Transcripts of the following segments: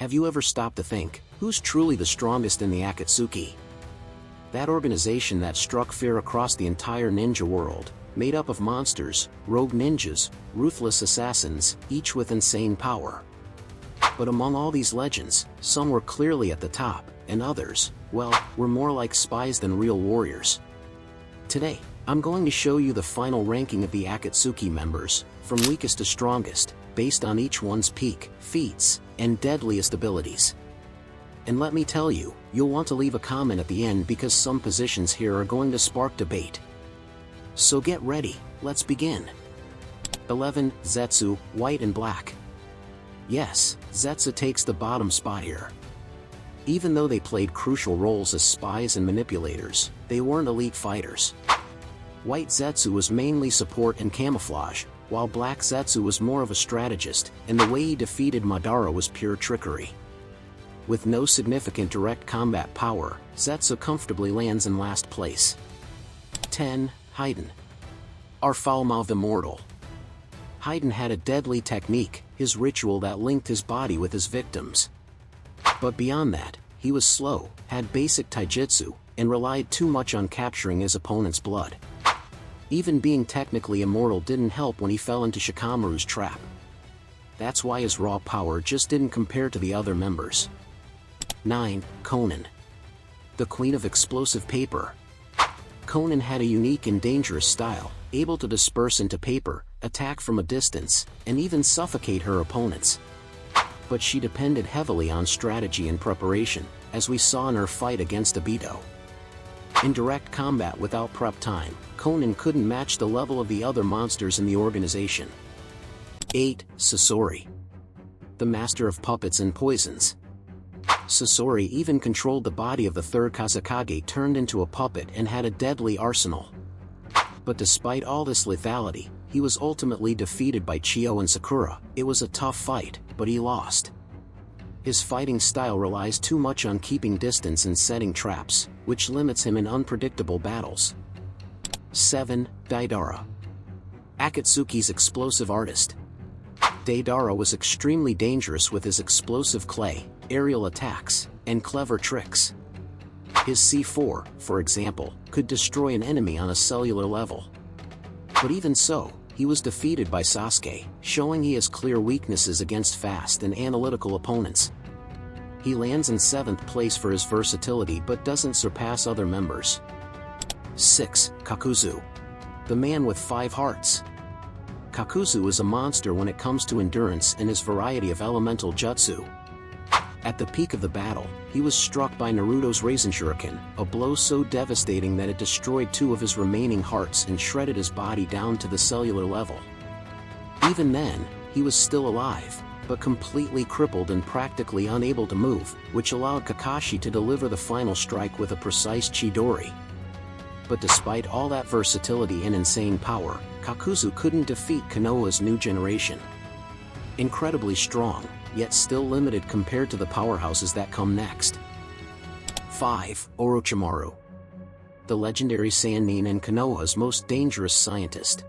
Have you ever stopped to think, who's truly the strongest in the Akatsuki? That organization that struck fear across the entire ninja world, made up of monsters, rogue ninjas, ruthless assassins, each with insane power. But among all these legends, some were clearly at the top, and others, well, were more like spies than real warriors. Today, I'm going to show you the final ranking of the Akatsuki members, from weakest to strongest, based on each one's peak, feats, and deadliest abilities. And let me tell you, you'll want to leave a comment at the end because some positions here are going to spark debate. So get ready, let's begin. 11. Zetsu, white and black. Yes, Zetsu takes the bottom spot here. Even though they played crucial roles as spies and manipulators, they weren't elite fighters. White Zetsu was mainly support and camouflage, while Black Zetsu was more of a strategist, and the way he defeated Madara was pure trickery. With no significant direct combat power, Zetsu comfortably lands in last place. 10. Haiden. Our foul-mouthed immortal. Haiden had a deadly technique, his ritual that linked his body with his victims. But beyond that, he was slow, had basic taijutsu, and relied too much on capturing his opponent's blood. Even being technically immortal didn't help when he fell into Shikamaru's trap. That's why his raw power just didn't compare to the other members. 9. Konan. The queen of explosive paper. Konan had a unique and dangerous style, able to disperse into paper, attack from a distance, and even suffocate her opponents. But she depended heavily on strategy and preparation, as we saw in her fight against Obito. In direct combat without prep time, Konan couldn't match the level of the other monsters in the organization. 8. Sasori. The master of puppets and poisons. Sasori even controlled the body of the third Kazekage turned into a puppet and had a deadly arsenal. But despite all this lethality, he was ultimately defeated by Chiyo and Sakura. It was a tough fight, but he lost. His fighting style relies too much on keeping distance and setting traps, which limits him in unpredictable battles. 7. Deidara. Akatsuki's explosive artist. Deidara was extremely dangerous with his explosive clay, aerial attacks, and clever tricks. His C4, for example, could destroy an enemy on a cellular level. But even so, he was defeated by Sasuke, showing he has clear weaknesses against fast and analytical opponents. He lands in 7th place for his versatility but doesn't surpass other members. 6. Kakuzu. The man with 5 hearts. Kakuzu is a monster when it comes to endurance and his variety of elemental jutsu. At the peak of the battle, he was struck by Naruto's Raisin Shuriken, a blow so devastating that it destroyed 2 of his remaining hearts and shredded his body down to the cellular level. Even then, he was still alive, but completely crippled and practically unable to move, which allowed Kakashi to deliver the final strike with a precise Chidori. But despite all that versatility and insane power, Kakuzu couldn't defeat Konoha's new generation. Incredibly strong, yet still limited compared to the powerhouses that come next. 5. Orochimaru. The legendary Sannin and Konoha's most dangerous scientist.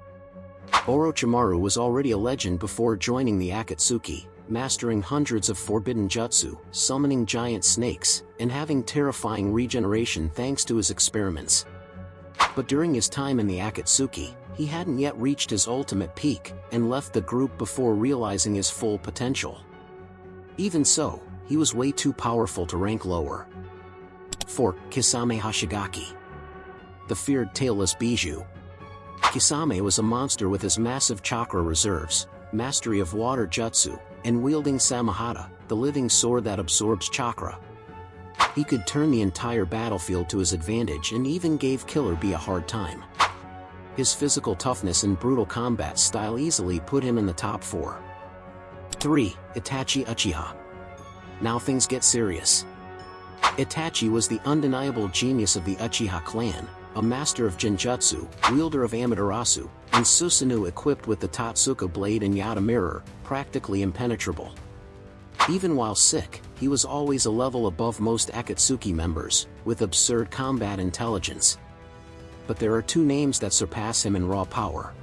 Orochimaru was already a legend before joining the Akatsuki, mastering hundreds of forbidden jutsu, summoning giant snakes, and having terrifying regeneration thanks to his experiments. But during his time in the Akatsuki, he hadn't yet reached his ultimate peak, and left the group before realizing his full potential. Even so, he was way too powerful to rank lower. 4. Kisame Hashigaki. The feared tailless Bijou. Kisame was a monster with his massive chakra reserves, mastery of water jutsu, and wielding Samahata, the living sword that absorbs chakra. He could turn the entire battlefield to his advantage and even gave Killer Bee a hard time. His physical toughness and brutal combat style easily put him in the top 4. 3. Itachi Uchiha. Now things get serious. Itachi was the undeniable genius of the Uchiha clan, a master of Genjutsu, wielder of Amaterasu, and Susanoo equipped with the Totsuka blade and Yata mirror, practically impenetrable. Even while sick, he was always a level above most Akatsuki members, with absurd combat intelligence. But there are 2 names that surpass him in raw power.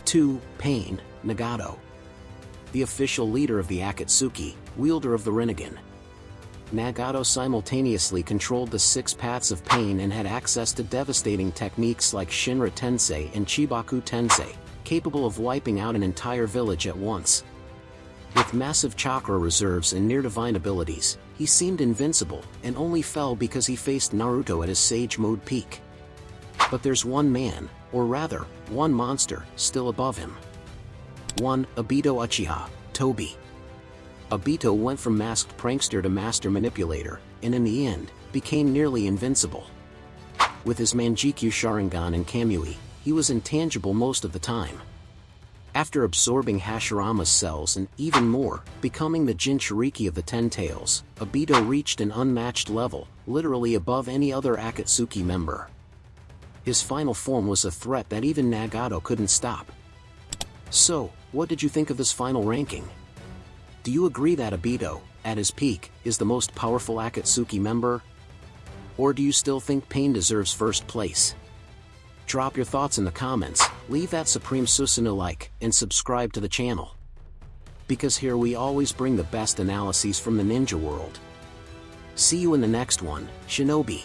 2. Pain, Nagato. The official leader of the Akatsuki, wielder of the Rinnegan. Nagato simultaneously controlled the 6 paths of pain and had access to devastating techniques like Shinra Tensei and Chibaku Tensei, capable of wiping out an entire village at once. With massive chakra reserves and near-divine abilities, he seemed invincible and only fell because he faced Naruto at his Sage Mode peak. But there's one man, or rather, one monster, still above him. 1. Obito Uchiha, Tobi. Obito went from masked prankster to master manipulator, and in the end, became nearly invincible. With his Manjikyu Sharingan and Kamui, he was intangible most of the time. After absorbing Hashirama's cells and, even more, becoming the Jinchuriki of the Ten Tails, Obito reached an unmatched level, literally above any other Akatsuki member. His final form was a threat that even Nagato couldn't stop. So, what did you think of this final ranking? Do you agree that Obito, at his peak, is the most powerful Akatsuki member? Or do you still think Pain deserves first place? Drop your thoughts in the comments, leave that Supreme Susanoo like, and subscribe to the channel. Because here we always bring the best analyses from the ninja world. See you in the next one, Shinobi.